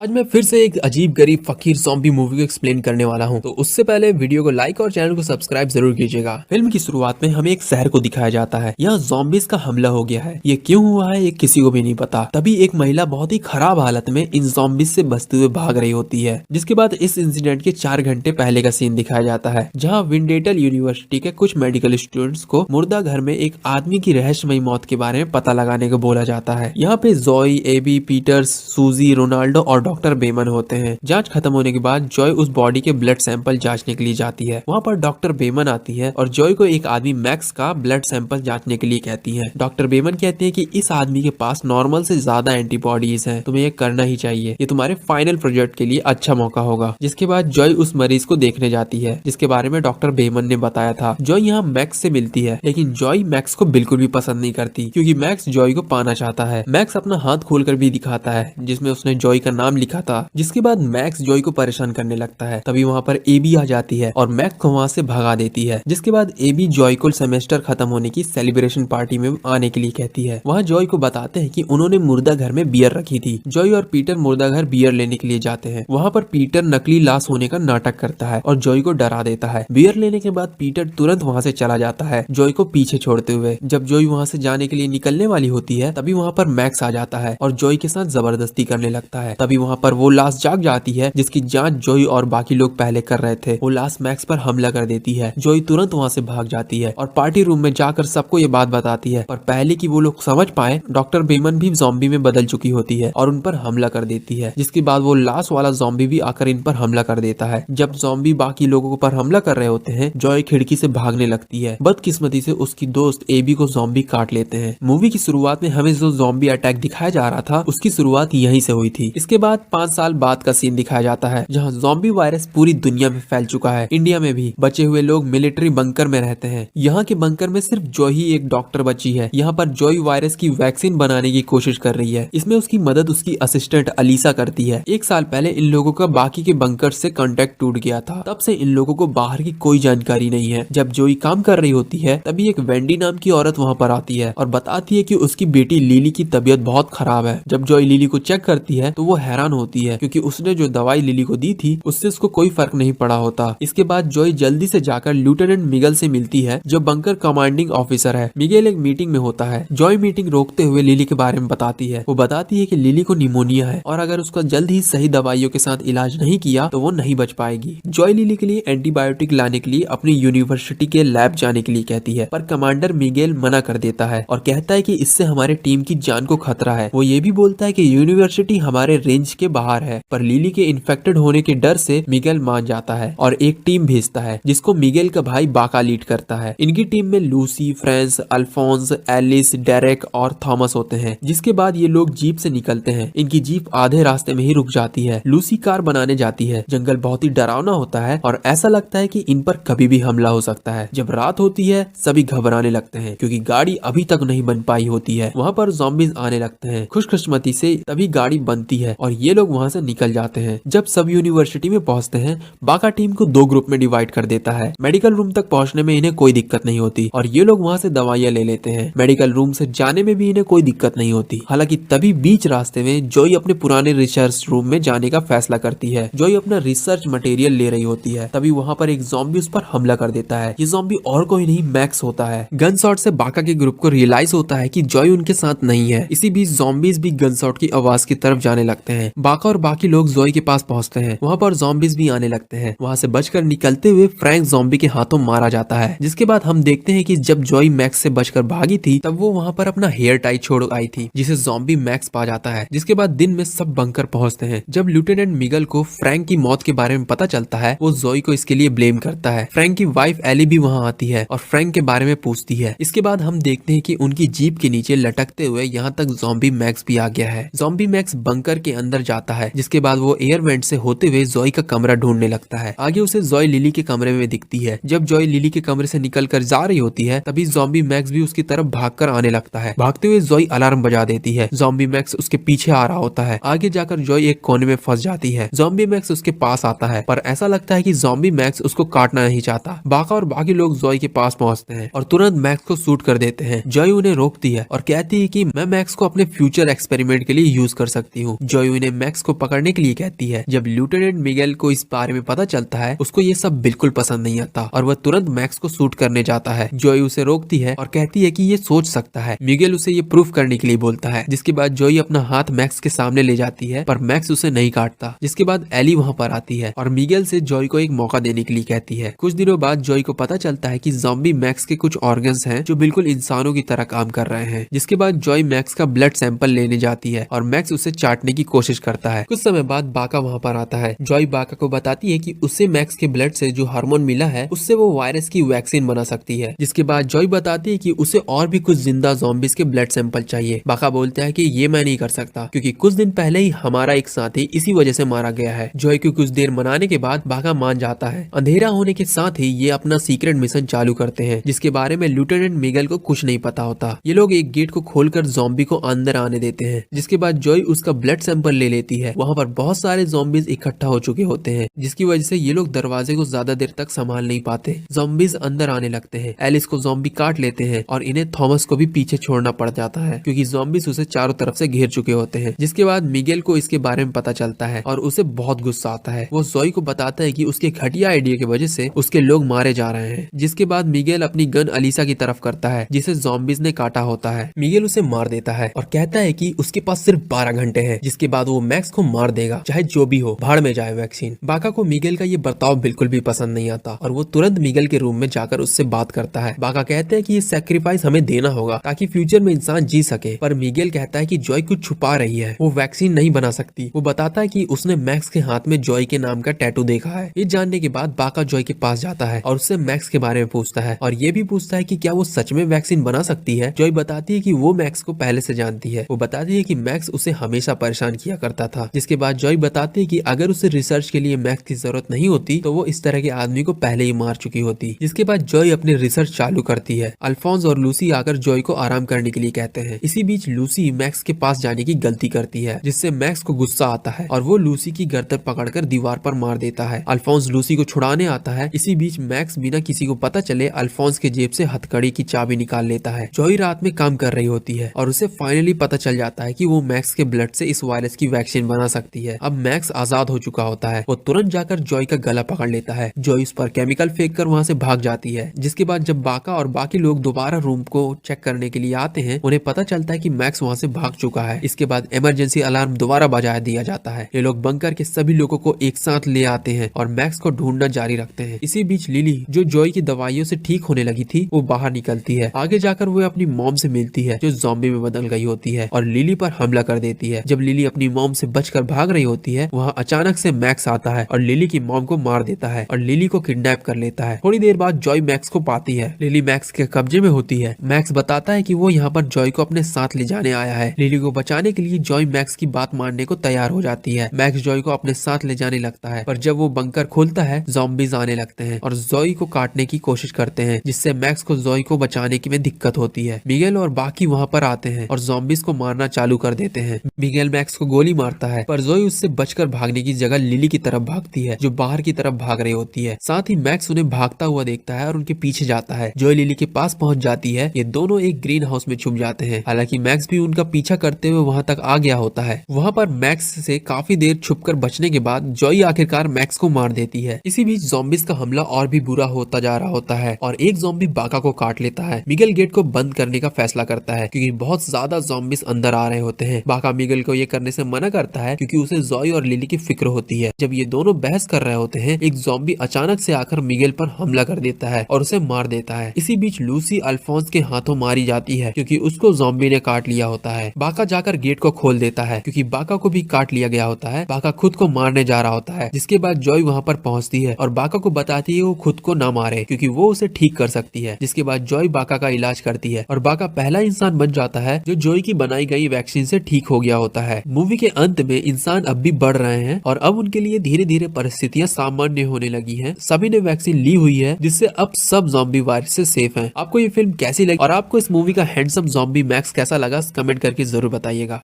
आज मैं फिर से एक अजीब गरीब फकीर ज़ॉम्बी मूवी को एक्सप्लेन करने वाला हूं। तो उससे पहले वीडियो को लाइक और चैनल को सब्सक्राइब जरूर कीजिएगा। फिल्म की शुरुआत में हमें एक शहर को दिखाया जाता है। यहाँ ज़ॉम्बीज़ का हमला हो गया है। ये क्यों हुआ है ये किसी को भी नहीं पता। तभी एक महिला बहुत ही खराब हालत में इन ज़ॉम्बीज़ से बचते हुए भाग रही होती है। जिसके बाद इस इंसिडेंट के 4 घंटे पहले का सीन दिखाया जाता है, जहाँ विंडेटल यूनिवर्सिटी के कुछ मेडिकल स्टूडेंट्स को मुर्दा घर में एक आदमी की रहस्यमयी मौत के बारे में पता लगाने को बोला जाता है। यहाँ पे जॉय, एबी, पीटर्स, सूजी, रोनाल्डो और डॉक्टर बेमन होते हैं। जांच खत्म होने के बाद जॉय उस बॉडी के ब्लड सैंपल जांचने के लिए जाती है। वहाँ पर डॉक्टर बेमन आती है और जॉय को एक आदमी मैक्स का ब्लड सैंपल जांचने के लिए कहती है। डॉक्टर बेमन कहते हैं कि इस आदमी के पास नॉर्मल से ज्यादा एंटीबॉडीज हैं, तुम्हें ये करना ही चाहिए, ये तुम्हारे फाइनल प्रोजेक्ट के लिए अच्छा मौका होगा। जिसके बाद जॉय उस मरीज को देखने जाती है जिसके बारे में डॉक्टर बेमन ने बताया था। जॉय यहाँ मैक्स से मिलती है, लेकिन जॉय मैक्स को बिल्कुल भी पसंद नहीं करती क्योंकि मैक्स जॉय को पाना चाहता है। मैक्स अपना हाथ खोलकर भी दिखाता है जिसमें उसने जॉय का नाम लिखा था। जिसके बाद मैक्स जॉय को परेशान करने लगता है। तभी वहाँ पर एबी आ जाती है और मैक्स को वहाँ से भगा देती है। जिसके बाद एबी जॉय को सेमेस्टर खत्म होने की सेलिब्रेशन पार्टी में आने के लिए कहती है। वहाँ जॉय को बताते हैं कि उन्होंने मुर्दा घर में बियर रखी थी। जॉय और पीटर मुर्दा घर बियर लेने के लिए जाते हैं। वहाँ पर पीटर नकली लाश होने का नाटक करता है और जॉय को डरा देता है। बियर लेने के बाद पीटर तुरंत वहाँ से चला जाता है, जॉय को पीछे छोड़ते हुए। जब जॉय वहाँ से जाने के लिए निकलने वाली होती है तभी वहाँ पर मैक्स आ जाता है और जॉय के साथ जबरदस्ती करने लगता है। तभी वहाँ पर वो लाश जाग जाती है जिसकी जांच जॉय और बाकी लोग पहले कर रहे थे। वो लाश मैक्स पर हमला कर देती है। जॉय तुरंत वहाँ से भाग जाती है और पार्टी रूम में जाकर सबको ये बात बताती है। पर पहले कि वो लोग समझ पाए, डॉक्टर बेमन भी ज़ॉम्बी में बदल चुकी होती है और उन पर हमला कर देती है। जिसके बाद वो लाश वाला ज़ॉम्बी भी आकर इन पर हमला कर देता है। जब ज़ॉम्बी बाकी लोगों पर हमला कर रहे होते हैं, जॉय खिड़की से भागने लगती है। बदकिस्मती से उसकी दोस्त एबी को ज़ॉम्बी काट लेते हैं। मूवी की शुरुआत में हमें जो ज़ॉम्बी अटैक दिखाया जा रहा था उसकी शुरुआत यहीं से हुई थी। इसके बाद 5 साल बाद का सीन दिखाया जाता है जहाँ ज़ॉम्बी वायरस पूरी दुनिया में फैल चुका है। इंडिया में भी बचे हुए लोग मिलिट्री बंकर में रहते हैं। यहाँ के बंकर में सिर्फ जॉय ही एक डॉक्टर बची है। यहाँ पर जॉय वायरस की वैक्सीन बनाने की कोशिश कर रही है। इसमें उसकी मदद उसकी असिस्टेंट अलीसा करती है। 1 साल पहले इन लोगों का बाकी के बंकर से कांटेक्ट टूट गया था। तब से इन लोगों को बाहर की कोई जानकारी नहीं है। जब जॉय काम कर रही होती है तभी एक वेंडी नाम की औरत वहाँ पर आती है और बताती है कि उसकी बेटी लिली की तबीयत बहुत खराब है। जब जॉय लिली को चेक करती है तो वो हैरान होती है क्योंकि उसने जो दवाई लिली को दी थी उससे उसको कोई फर्क नहीं पड़ा होता। इसके बाद जॉय जल्दी से जाकर लेफ्टिनेंट मिगेल से मिलती है जो बंकर कमांडिंग ऑफिसर है। मिगेल एक मीटिंग में होता है। जॉय मीटिंग रोकते हुए लिली के बारे में बताती है। वो बताती है कि लिली को निमोनिया है और अगर उसका जल्द ही सही दवाइयों के साथ इलाज नहीं किया तो वो नहीं बच पाएगी। जॉय लिली के लिए एंटीबायोटिक लाने के लिए अपनी यूनिवर्सिटी के लैब जाने के लिए कहती है, पर कमांडर मिगेल मना कर देता है और कहता है कि इससे हमारे टीम की जान को खतरा है। वो ये भी बोलता है कि यूनिवर्सिटी हमारे रेंज के बाहर है, पर लिली के इन्फेक्टेड होने के डर से मिगेल मान जाता है और एक टीम भेजता है जिसको मिगेल का भाई बाका लीड करता है। इनकी टीम में Lucy, France, Alphonse, Alice, Derek और थॉमस होते हैं। जिसके बाद ये लोग जीप से निकलते हैं। इनकी जीप आधे रास्ते में ही रुक जाती है। लूसी कार बनाने जाती है। जंगल बहुत ही डरावना होता है और ऐसा लगता है कि इन पर कभी भी हमला हो सकता है। जब रात होती है सभी घबराने लगते हैं क्योंकि गाड़ी अभी तक नहीं बन पाई होती है। वहाँ पर ज़ॉम्बीज़ आने लगते हैं। खुशकिस्मती से तभी गाड़ी बनती है और ये लोग वहाँ से निकल जाते हैं। जब सब यूनिवर्सिटी में पहुँचते हैं, बाका टीम को 2 ग्रुप में डिवाइड कर देता है। मेडिकल रूम तक पहुँचने में इन्हें कोई दिक्कत नहीं होती और ये लोग वहाँ से दवाइयाँ ले लेते हैं। मेडिकल रूम से जाने में भी इन्हें कोई दिक्कत नहीं होती। हालांकि तभी बीच रास्ते में जॉय अपने पुराने रिसर्च रूम में जाने का फैसला करती है। जॉय अपना रिसर्च मटेरियल ले रही होती है। तभी वहाँ पर एक ज़ॉम्बी उस पर हमला कर देता है। ये ज़ॉम्बी और कोई नहीं मैक्स होता है। गन शॉट से बाका के ग्रुप को रियलाइज होता है कि जॉय उनके साथ नहीं है। इसी बीच ज़ॉम्बीज भी गन शॉट की आवाज की तरफ जाने लगते हैं। बाका और बाकी लोग जॉय के पास पहुंचते हैं। वहाँ पर ज़ॉम्बीज भी आने लगते हैं। वहाँ से बचकर निकलते हुए फ्रैंक ज़ॉम्बी के हाथों मारा जाता है। जिसके बाद हम देखते हैं कि जब जॉय मैक्स से बचकर भागी थी तब वो वहाँ पर अपना हेयर टाई छोड़ आई थी जिसे ज़ॉम्बी मैक्स पा जाता है। जिसके बाद दिन में सब बंकर पहुंचते हैं। जब लेफ्टिनेंट मिगेल को फ्रैंक की मौत के बारे में पता चलता है वो जॉय को इसके लिए ब्लेम करता है। फ्रैंक की वाइफ एली भी वहाँ आती है और फ्रैंक के बारे में पूछती है। इसके बाद हम देखते हैं कि उनकी जीप के नीचे लटकते हुए यहाँ तक ज़ॉम्बी मैक्स भी आ गया है। ज़ॉम्बी मैक्स बंकर के अंदर जाता है। जिसके बाद वो एयर वेंट से होते हुए जॉय का कमरा ढूंढने लगता है। आगे उसे जॉय लिली के कमरे में दिखती है। जब जॉय लिली के कमरे से निकल कर जा रही होती है तभी ज़ॉम्बी मैक्स भी उसकी तरफ भागकर आने लगता है। भागते हुए जॉय अलार्म बजा देती है। ज़ॉम्बी मैक्स उसके पीछे आ रहा होता है। आगे जाकर जॉय एक कोने में फंस जाती है। ज़ॉम्बी मैक्स उसके पास आता है पर ऐसा लगता है कि ज़ॉम्बी मैक्स उसको काटना नहीं चाहता। बाका और बाकी लोग जॉय के पास पहुंचते हैं और तुरंत मैक्स को शूट कर देते हैं। जॉय उन्हें रोकती है और कहती है कि मैं मैक्स को अपने फ्यूचर एक्सपेरिमेंट के लिए यूज कर सकती हूँ। जॉय उन्हें ने मैक्स को पकड़ने के लिए कहती है। जब लिeutenant मिगेल को इस बारे में पता चलता है, उसको ये सब बिल्कुल पसंद नहीं आता और वह तुरंत मैक्स को शूट करने जाता है। जॉय उसे रोकती है और कहती है कि ये सोच सकता है। मिगेल उसे ये प्रूफ करने के लिए बोलता है, जिसके बाद जॉय अपना हाथ मैक्स के सामने ले जाती है, पर मैक्स उसे नहीं काटता। जिसके बाद एली वहाँ पर आती है और मिगेल से जॉय को एक मौका देने के लिए कहती है। कुछ दिनों बाद जॉय को पता चलता है कि ज़ॉम्बी मैक्स के कुछ ऑर्गन्स हैं जो बिल्कुल इंसानों की तरह काम कर रहे हैं। जिसके बाद जॉय मैक्स का ब्लड सैंपल लेने जाती है और मैक्स उसे चाटने की कोशिश करता है। कुछ समय बाद बाका वहाँ पर आता है। जॉय बाका को बताती है कि उसे मैक्स के ब्लड से जो हार्मोन मिला है उससे वो वायरस की वैक्सीन बना सकती है। जिसके बाद जॉय बताती है कि उसे और भी कुछ जिंदा ज़ॉम्बीज के ब्लड सैंपल चाहिए। बाका बोलता है कि ये मैं नहीं कर सकता क्योंकि कुछ दिन पहले ही हमारा एक साथी इसी वजह से मारा गया है। जॉय को कुछ देर मनाने के बाद बाका मान जाता है। अंधेरा होने के साथ ही ये अपना सीक्रेट मिशन चालू करते हैं, जिसके बारे में लिeutenant मिगेल को कुछ नहीं पता होता। ये लोग एक गेट को खोलकर ज़ॉम्बी को अंदर आने देते हैं। जिसके बाद जॉय उसका ब्लड सैंपल ले लेती है। वहाँ पर बहुत सारे ज़ॉम्बीज इकट्ठा हो चुके होते हैं, जिसकी वजह से ये लोग दरवाजे को ज्यादा देर तक संभाल नहीं पाते। ज़ॉम्बीज अंदर आने लगते हैं। एलिस को ज़ॉम्बी काट लेते हैं और इन्हें थॉमस को भी पीछे छोड़ना पड़ जाता है क्योंकि ज़ॉम्बीज उसे चारों तरफ से घेर चुके होते हैं। जिसके बाद मिगेल को इसके बारे में पता चलता है और उसे बहुत गुस्सा आता है। वो जॉय को बताता है कि उसके घटिया आइडिया की वजह से उसके लोग मारे जा रहे हैं। जिसके बाद मिगेल अपनी गन अलीसा की तरफ करता है, जिसे ज़ॉम्बीज ने काटा होता है। मिगेल उसे मार देता है और कहता है कि उसके पास सिर्फ 12 घंटे हैं। जिसके बाद वो मैक्स को मार देगा, चाहे जो भी हो, भाड़ में जाए वैक्सीन। बाका को मिगेल का ये बर्ताव बिल्कुल भी पसंद नहीं आता और वो तुरंत मिगेल के रूम में जाकर उससे बात करता है। बाका कहते हैं कि ये सैक्रिफाइस हमें देना होगा ताकि फ्यूचर में इंसान जी सके, पर मिगेल कहता है कि जॉय कुछ छुपा रही है, वो वैक्सीन नहीं बना सकती। वो बताता है कि उसने मैक्स के हाथ में जॉय के नाम का टैटू देखा है। ये जानने के बाद बाका जॉय के पास जाता है और उससे मैक्स के बारे में पूछता है और ये भी पूछता है कि क्या वो सच में वैक्सीन बना सकती है। जॉय बताती है कि वो मैक्स को पहले से जानती है। वो बताती है कि मैक्स उसे हमेशा परेशान किया करता था। जिसके बाद जॉय बताती है कि अगर उसे रिसर्च के लिए मैक्स की जरूरत नहीं होती तो वो इस तरह के आदमी को पहले ही मार चुकी होती। जिसके बाद जॉय अपनी रिसर्च चालू करती है। अल्फोंस और लूसी आकर जॉय को आराम करने के लिए कहते हैं। इसी बीच लूसी मैक्स के पास जाने की गलती करती है, जिससे मैक्स को गुस्सा आता है और वो लूसी की गर्दन पकड़कर दीवार पर मार देता है। अल्फोंस लूसी को छुड़ाने आता है। इसी बीच मैक्स बिना किसी को पता चले अल्फोंस के जेब से हथकड़ी की चाबी निकाल लेता है। जॉय रात में काम कर रही होती है और उसे फाइनली पता चल जाता है कि वो मैक्स के ब्लड से इस वायरस की वैक्सीन बना सकती है। अब मैक्स आजाद हो चुका होता है। वो तुरंत जाकर जॉय का गला पकड़ लेता है। जॉय उस पर केमिकल फेंक कर वहाँ से भाग जाती है। जिसके बाद जब बाका और बाकी लोग दोबारा रूम को चेक करने के लिए आते हैं, उन्हें पता चलता है कि मैक्स वहाँ से भाग चुका है। इसके बाद इमरजेंसी अलार्म दोबारा बजा दिया जाता है। ये लोग बंकर के सभी लोगों को एक साथ ले आते हैं और मैक्स को ढूंढना जारी रखते हैं। इसी बीच लिली, जो जॉय की दवाइयों से ठीक होने लगी थी, वो बाहर निकलती है। आगे जाकर वो अपनी मॉम से मिलती है, जो ज़ॉम्बी में बदल गई होती है और लिली पर हमला कर देती है। जब लिली अपनी मॉम से बचकर भाग रही होती है, वहाँ अचानक से मैक्स आता है और लिली की मॉम को मार देता है और लिली को किडनैप कर लेता है। थोड़ी देर बाद जॉय मैक्स को पाती है। लिली मैक्स के कब्जे में होती है। मैक्स बताता है कि वो यहाँ पर जॉय को अपने साथ ले जाने आया है। लिली को बचाने के लिए जॉय मैक्स की बात मानने को तैयार हो जाती है। मैक्स जॉय को अपने साथ ले जाने लगता है, पर जब वो बंकर खोलता है, ज़ॉम्बीज आने लगते हैं और जॉय को काटने की कोशिश करते हैं, जिससे मैक्स को जॉय को बचाने की में दिक्कत होती है। मिगेल और बाकी वहाँ पर आते हैं और ज़ॉम्बीज को मारना चालू कर देते हैं। मिगेल मैक्स को गोली मारता है, पर जॉय उससे बचकर भागने की जगह लिली की तरफ भागती है, जो बाहर की तरफ भाग रही होती है। साथ ही मैक्स उन्हें भागता हुआ देखता है और उनके पीछे जाता है। जॉय लिली के पास पहुंच जाती है। ये दोनों एक ग्रीन हाउस में छुप जाते हैं। हालांकि मैक्स भी उनका पीछा करते हुए वहां तक आ गया होता है। वहां पर मैक्स से काफी देर छुपकर बचने के बाद जॉय आखिरकार मैक्स को मार देती है। इसी बीच ज़ॉम्बीज का हमला और भी बुरा होता जा रहा होता है और एक ज़ॉम्बी बाका को काट लेता है। मिगेल गेट को बंद करने का फैसला करता है क्योंकि बहुत ज्यादा ज़ॉम्बीज अंदर आ रहे होते हैं। बाका मिगेल को ये करने से मना करता है क्योंकि उसे जॉय और लिली की फिक्र होती है। जब ये दोनों बहस कर रहे होते हैं, एक ज़ॉम्बी अचानक से आकर मिगेल पर हमला कर देता है और उसे मार देता है। इसी बीच लूसी अल्फोंस के हाथों मारी जाती है क्योंकि उसको ज़ॉम्बी ने काट लिया होता है। बाका जाकर गेट को खोल देता है क्योंकि बाका को भी काट लिया गया होता है। बाका खुद को मारने जा रहा होता है, जिसके बाद जॉय वहाँ पर पहुँचती है और बाका को बताती है वो खुद को ना मारे क्योंकि वो उसे ठीक कर सकती है। जिसके बाद जॉय बाका का इलाज करती है और बाका पहला इंसान बन जाता है जो जॉय की बनाई गई वैक्सीन से ठीक हो गया होता है। मूवी के अंत में इंसान अब भी बढ़ रहे हैं और अब उनके लिए धीरे धीरे परिस्थितियां सामान्य होने लगी हैं। सभी ने वैक्सीन ली हुई है, जिससे अब सब ज़ॉम्बी वायरस से सेफ हैं। आपको ये फिल्म कैसी लगी और आपको इस मूवी का हैंडसम ज़ॉम्बी मैक्स कैसा लगा, कमेंट करके जरूर बताइएगा।